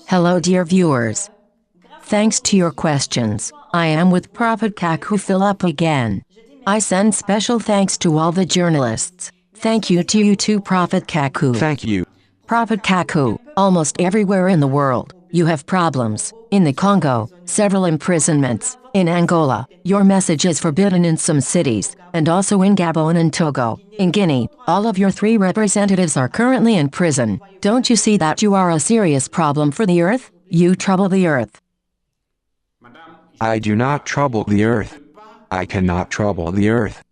Hello dear viewers. Thanks to your questions, I am with Prophet Kacou Philippe again. I send special thanks to all the journalists. Thank you to you too, Prophet Kacou. Thank you. Prophet Kacou, almost everywhere in the world, you have problems. In the Congo, several imprisonments. In Angola, your message is forbidden in some cities, and also in Gabon and Togo. In Guinea, all of your 3 representatives are currently in prison. Don't you see that you are a serious problem for the earth? You trouble the earth. I do not trouble the earth. I cannot trouble the earth.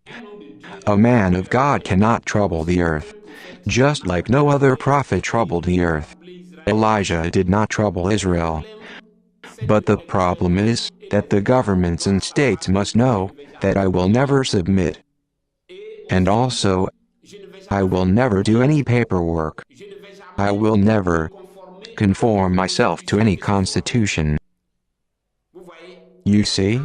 A man of God cannot trouble the earth. Just like no other prophet troubled the earth. Elijah did not trouble Israel. But the problem is that the governments and states must know that I will never submit. And also, I will never do any paperwork. I will never conform myself to any constitution. You see?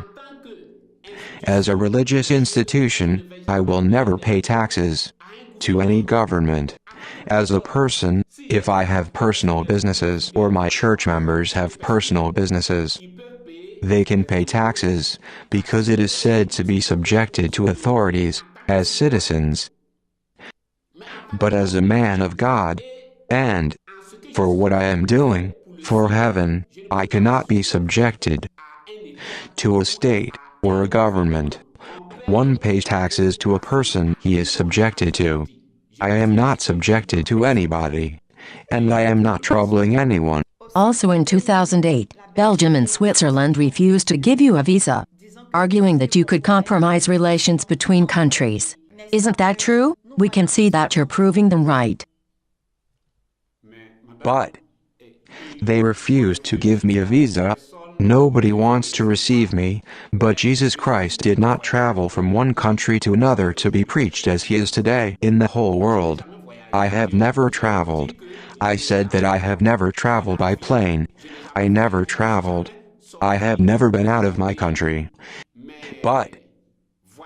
As a religious institution, I will never pay taxes to any government. As a person, if I have personal businesses or my church members have personal businesses, they can pay taxes because it is said to be subjected to authorities as citizens. But as a man of God, and for what I am doing for heaven, I cannot be subjected to a state or a government. One pays taxes to a person he is subjected to. I am not subjected to anybody, and I am not troubling anyone. Also in 2008, Belgium and Switzerland refused to give you a visa, arguing that you could compromise relations between countries. Isn't that true? We can see that you're proving them right. But they refused to give me a visa. Nobody wants to receive me, but Jesus Christ did not travel from one country to another to be preached as he is today in the whole world. I have never traveled. I said that I have never traveled by plane. I never traveled. I have never been out of my country. But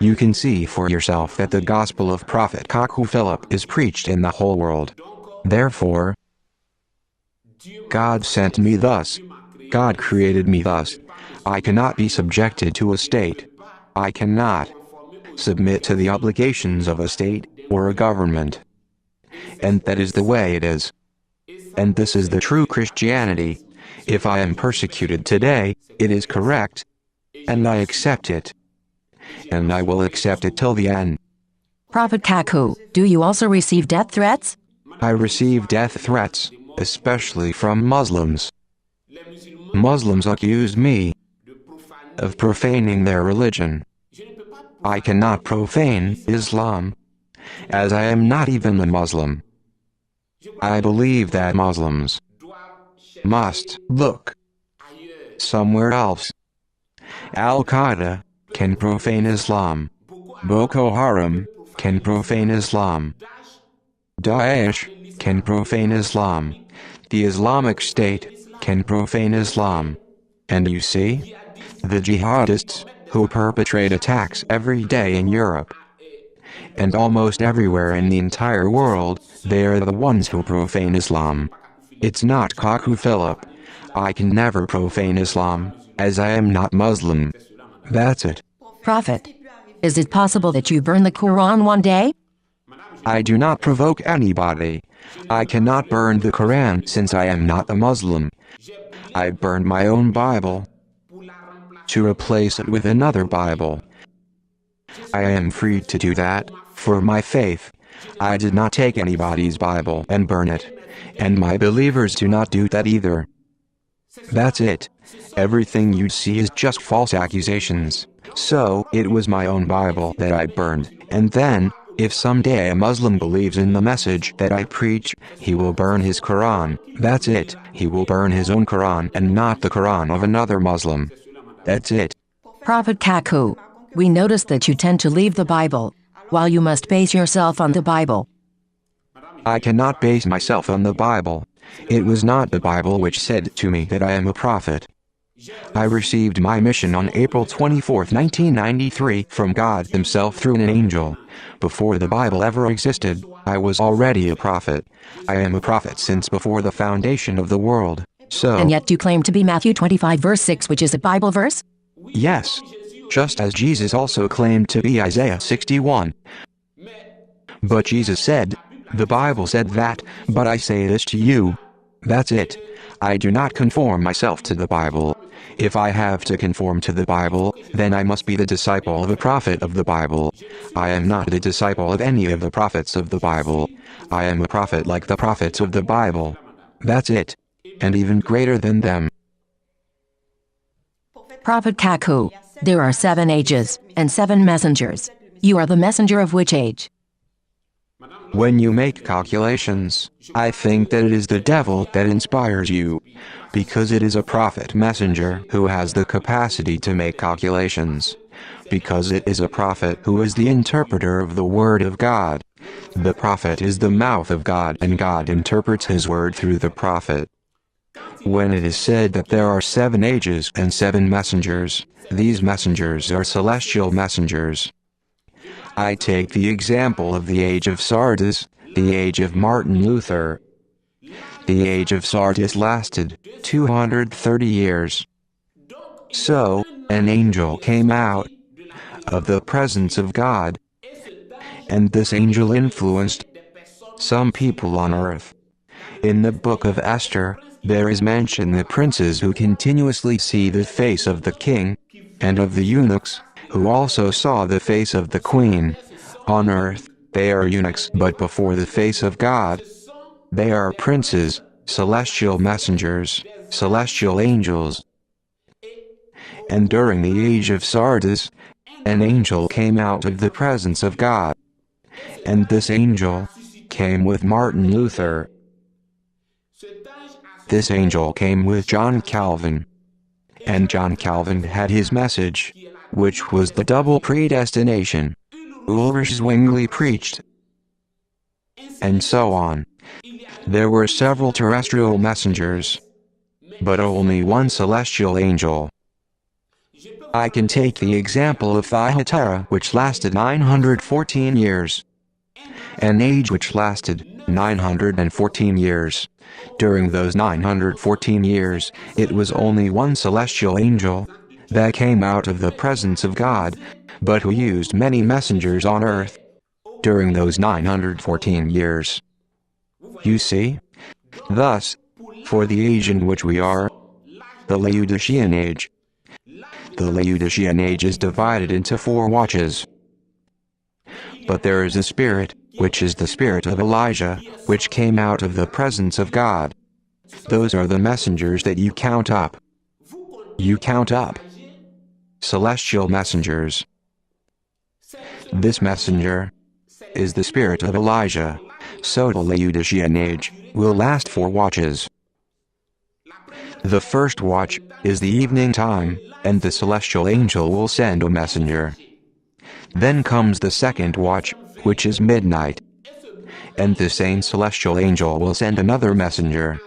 you can see for yourself that the gospel of Prophet Kacou Philippe is preached in the whole world. Therefore, God sent me thus. God created me thus. I cannot be subjected to a state. I cannot submit to the obligations of a state or a government. And that is the way it is. And this is the true Christianity. If I am persecuted today, it is correct. And I accept it. And I will accept it till the end. Prophet Kacou, do you also receive death threats? I receive death threats, especially from Muslims. Muslims accuse me of profaning their religion. I cannot profane Islam, as I am not even a Muslim. I believe that Muslims must look somewhere else. Al-Qaeda can profane Islam. Boko Haram can profane Islam. Daesh can profane Islam. The Islamic State can profane Islam. And you see, the jihadists who perpetrate attacks every day in Europe and almost everywhere in the entire world, they are the ones who profane Islam. It's not Kacou Philippe. I can never profane Islam, as I am not Muslim. That's it. Prophet, is it possible that you burn the Quran one day? I do not provoke anybody. I cannot burn the Quran since I am not a Muslim. I burned my own Bible to replace it with another Bible. I am free to do that, for my faith. I did not take anybody's Bible and burn it, and my believers do not do that either. That's it. Everything you see is just false accusations. So, it was my own Bible that I burned, and then, if someday a Muslim believes in the message that I preach, he will burn his Quran. That's it. He will burn his own Quran and not the Quran of another Muslim. That's it. Prophet Kacou, we noticed that you tend to leave the Bible, while you must base yourself on the Bible. I cannot base myself on the Bible. It was not the Bible which said to me that I am a prophet. I received my mission on April 24, 1993 from God himself through an angel. Before the Bible ever existed, I was already a prophet. I am a prophet since before the foundation of the world. So, And yet you claim to be Matthew 25 verse 6, which is a Bible verse? yes, just as Jesus also claimed to be Isaiah 61. But Jesus said, the Bible said that, but I say this to you. That's it. I do not conform myself to the Bible. If I have to conform to the Bible, then I must be the disciple of a prophet of the Bible. I am not the disciple of any of the prophets of the Bible. I am a prophet like the prophets of the Bible. That's it. And even greater than them. Prophet Kacou, there are 7 ages, and 7 messengers. You are the messenger of which age? When you make calculations, I think that it is the devil that inspires you, because it is a prophet messenger who has the capacity to make calculations, because it is a prophet who is the interpreter of the word of God. The prophet is the mouth of God, and God interprets his word through the prophet. When it is said that there are 7 ages and 7 messengers, these messengers are celestial messengers. I take the example of the age of Sardis, the age of Martin Luther. The age of Sardis lasted 230 years. So, an angel came out of the presence of God, and this angel influenced some people on earth. In the book of Esther, there is mentioned the princes who continuously see the face of the king, and of the eunuchs, who also saw the face of the queen. On earth, they are eunuchs, but before the face of God, they are princes, celestial messengers, celestial angels. And during the age of Sardis, an angel came out of the presence of God. And this angel came with Martin Luther. This angel came with John Calvin. And John Calvin had his message, which was the double predestination. Ulrich Zwingli preached, and so on. There were several terrestrial messengers, but only one celestial angel. I can take the example of Thyatira, which lasted 914 years. An age which lasted 914 years. During those 914 years, it was only one celestial angel that came out of the presence of God, but who used many messengers on earth during those 914 years. You see? Thus, for the age in which we are, the Laodicean age, the Laodicean age is divided into 4 watches. But there is a spirit, which is the spirit of Elijah, which came out of the presence of God. Those are the messengers that you count up. You count up celestial messengers. This messenger is the spirit of Elijah, so the Laodicean age will last 4 watches. The first watch is the evening time, and the celestial angel will send a messenger. Then comes the second watch, which is midnight, and the same celestial angel will send another messenger.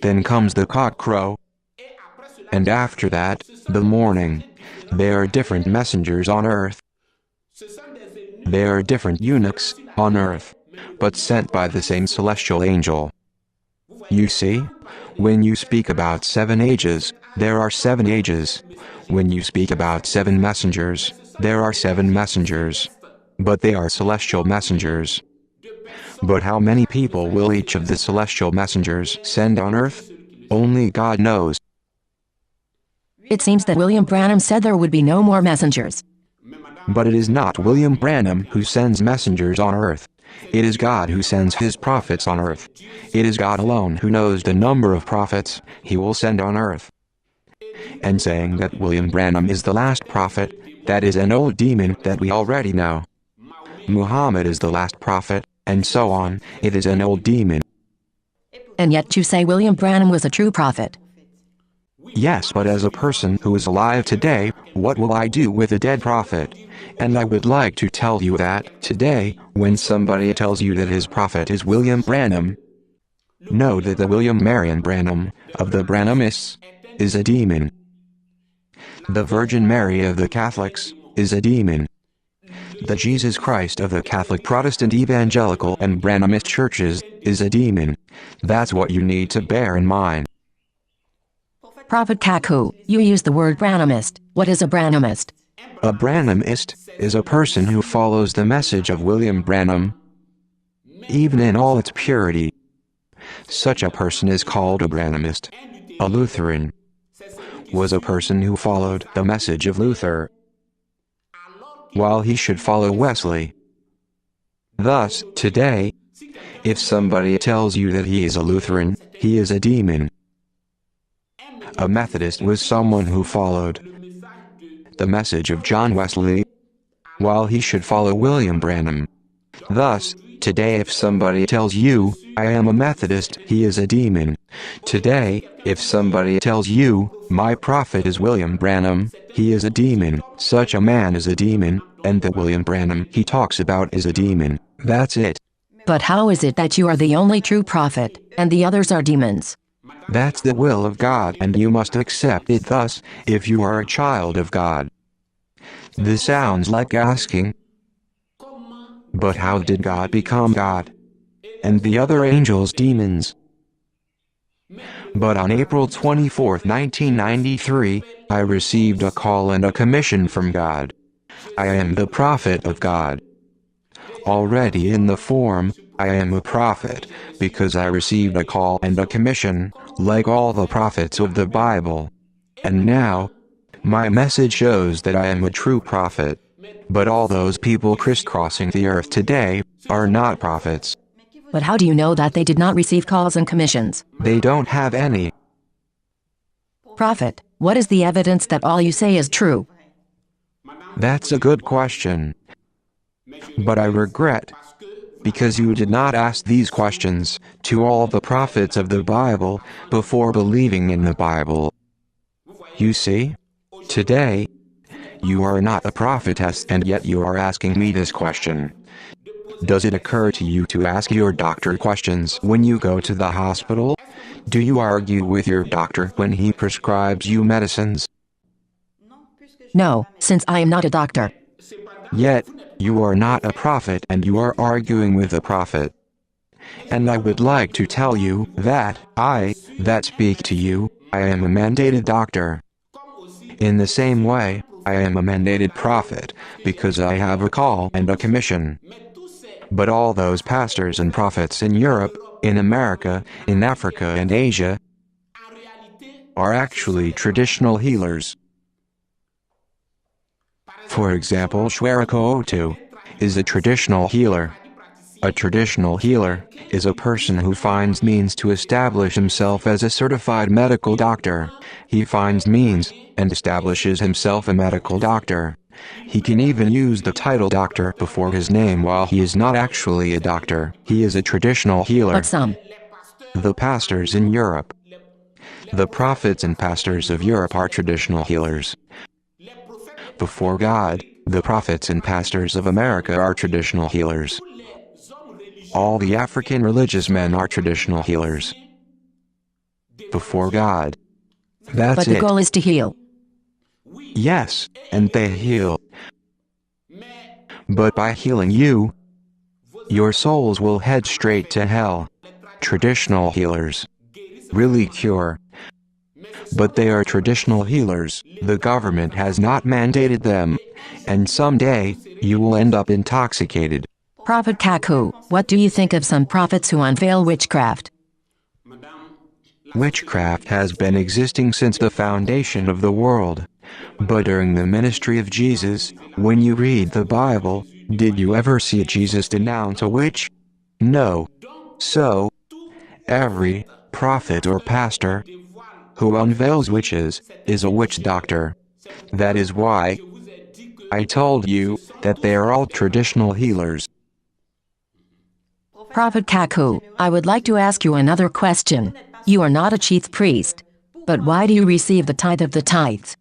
Then comes the cockcrow, and after that, the morning. There are different messengers on earth. There are different eunuchs on earth, but sent by the same celestial angel. You see? When you speak about 7 ages, there are 7 ages. When you speak about 7 messengers, there are 7 messengers. But they are celestial messengers. But how many people will each of the celestial messengers send on earth? Only God knows. It seems that William Branham said there would be no more messengers. But it is not William Branham who sends messengers on earth. It is God who sends his prophets on earth. It is God alone who knows the number of prophets he will send on earth. And saying that William Branham is the last prophet, that is an old demon that we already know. Muhammad is the last prophet, and so on, it is an old demon. And yet you say William Branham was a true prophet. Yes, but as a person who is alive today, what will I do with a dead prophet? And I would like to tell you that, today, when somebody tells you that his prophet is William Branham, know that the William Marion Branham, of the Branhamists, is a demon. The Virgin Mary of the Catholics, is a demon. The Jesus Christ of the Catholic Protestant Evangelical and Branhamist churches, is a demon. That's what you need to bear in mind. Prophet Kacou, you use the word Branhamist. What is a Branhamist? A Branhamist is a person who follows the message of William Branham, even in all its purity. Such a person is called a Branhamist. A Lutheran was a person who followed the message of Luther, while he should follow Wesley. Thus, today, if somebody tells you that he is a Lutheran, he is a demon. A Methodist was someone who followed the message of John Wesley, while he should follow William Branham. Thus, today if somebody tells you, I am a Methodist, he is a demon. Today, if somebody tells you, my prophet is William Branham, he is a demon. Such a man is a demon, and the William Branham he talks about is a demon. That's it. But how is it that you are the only true prophet, and the others are demons? That's the will of God, and you must accept it thus, if you are a child of God. This sounds like asking, but how did God become God, and the other angels demons? But on April 24, 1993, I received a call and a commission from God. I am the prophet of God. Already in the form, I am a prophet, because I received a call and a commission, like all the prophets of the Bible. And now, my message shows that I am a true prophet. But all those people crisscrossing the earth today are not prophets. But how do you know that they did not receive calls and commissions? They don't have any. Prophet, what is the evidence that all you say is true? That's a good question. But I regret, because you did not ask these questions to all the prophets of the Bible before believing in the Bible. You see, today, you are not a prophetess and yet you are asking me this question. Does it occur to you to ask your doctor questions when you go to the hospital? Do you argue with your doctor when he prescribes you medicines? No, since I am not a doctor. Yet, you are not a prophet and you are arguing with a prophet. And I would like to tell you that I, that speak to you, I am a mandated doctor. In the same way, I am a mandated prophet, because I have a call and a commission. But all those pastors and prophets in Europe, in America, in Africa and Asia, are actually traditional healers. For example, Kacou is a traditional healer. A traditional healer is a person who finds means to establish himself as a certified medical doctor. He finds means and establishes himself a medical doctor. He can even use the title doctor before his name while he is not actually a doctor. He is a traditional healer. But some. The pastors in Europe. The prophets and pastors of Europe are traditional healers. Before God, the prophets and pastors of America are traditional healers. All the African religious men are traditional healers. Before God. That's But the it. goal is to heal. Yes, and they heal. But by healing you, your souls will head straight to hell. Traditional healers really cure. But they are traditional healers. The government has not mandated them. And someday, you will end up intoxicated. Prophet Kacou, what do you think of some prophets who unveil witchcraft? Witchcraft has been existing since the foundation of the world. But during the ministry of Jesus, when you read the Bible, did you ever see Jesus denounce a witch? No. So, every prophet or pastor who unveils witches is a witch doctor. That is why I told you that they are all traditional healers. Prophet Kacou, I would like to ask you another question. You are not a chief priest. But why do you receive the tithe of the tithes?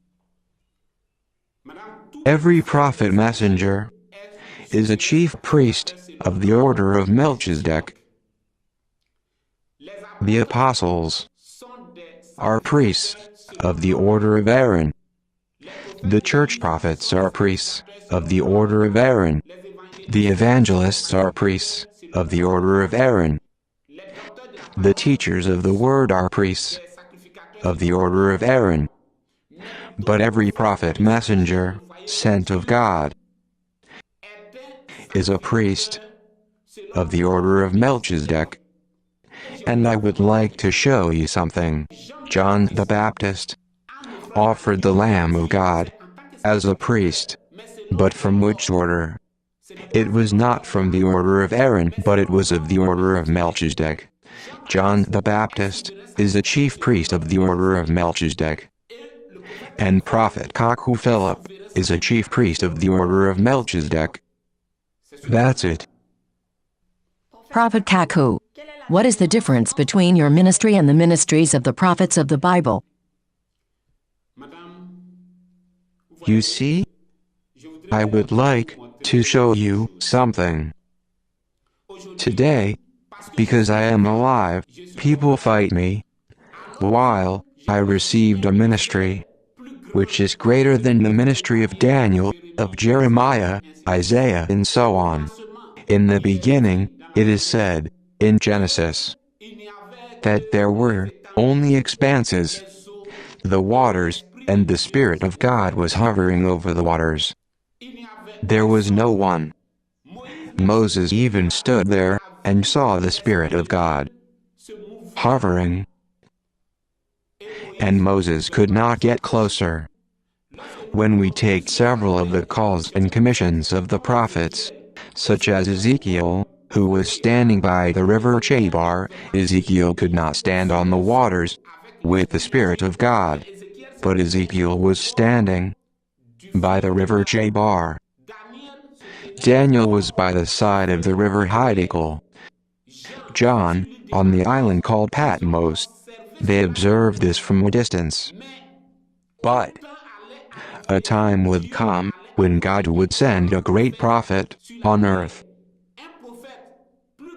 Every prophet messenger is a chief priest of the order of Melchizedek. The apostles are priests of the order of Aaron. The church prophets are priests of the order of Aaron. The evangelists are priests of the order of Aaron. The teachers of the word are priests of the order of Aaron. But every prophet messenger, sent of God, is a priest of the order of Melchizedek. And I would like to show you something. John the Baptist offered the Lamb of God as a priest. But from which order? It was not from the order of Aaron, but it was of the order of Melchizedek. John the Baptist is a chief priest of the order of Melchizedek. And Prophet Kacou Philippe is a chief priest of the order of Melchizedek. That's it. Prophet Kacou, what is the difference between your ministry and the ministries of the prophets of the Bible? You see, I would like to show you something. Today, because I am alive, people fight me, while I received a ministry which is greater than the ministry of Daniel, of Jeremiah, Isaiah, and so on. In the beginning, it is said, in Genesis, that there were only expanses, the waters, and the Spirit of God was hovering over the waters. There was no one. Moses even stood there and saw the Spirit of God hovering, and Moses could not get closer. When we take several of the calls and commissions of the prophets, such as Ezekiel, who was standing by the river Chebar, Ezekiel could not stand on the waters with the Spirit of God, but Ezekiel was standing by the river Chebar. Daniel was by the side of the river Hiddekel. John, on the island called Patmos. They observed this from a distance. But a time would come when God would send a great prophet on earth.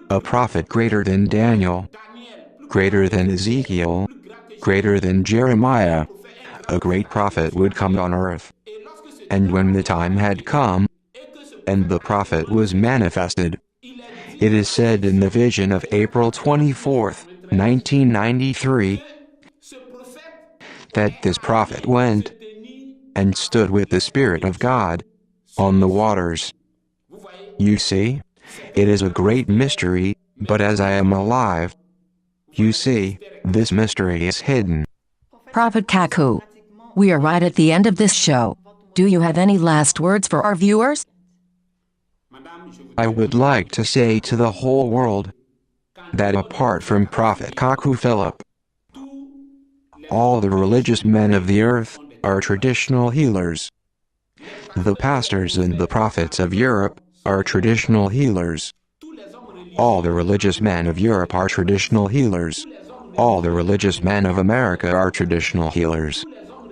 A prophet greater than Daniel, greater than Ezekiel, greater than Jeremiah. A great prophet would come on earth. And when the time had come, and the prophet was manifested, it is said in the vision of April 24, 1993, that this prophet went and stood with the Spirit of God on the waters. You see, it is a great mystery, but as I am alive, you see, this mystery is hidden. Prophet Kacou, we are right at the end of this show. Do you have any last words for our viewers? I would like to say to the whole world that apart from Prophet Kacou Philippe, all the religious men of the earth are traditional healers. The pastors and the prophets of Europe are traditional healers. All the religious men of Europe are traditional healers. All the religious men of America are traditional healers.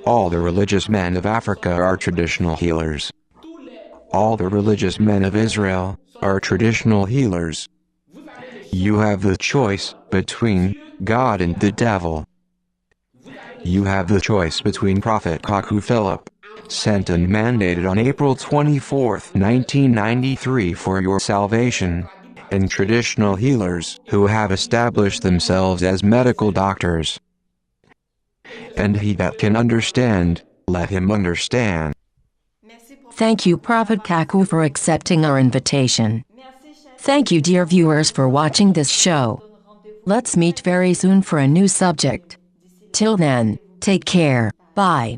All the religious men of Africa are traditional healers. All the religious men of Israel are traditional healers. You have the choice between God and the devil. You have the choice between Prophet Kacou Philippe, sent and mandated on April 24, 1993 for your salvation, and traditional healers who have established themselves as medical doctors. And he that can understand, let him understand. Thank you, Prophet Kacou, for accepting our invitation. Thank you, dear viewers, for watching this show. Let's meet very soon for a new subject. Till then, take care. Bye.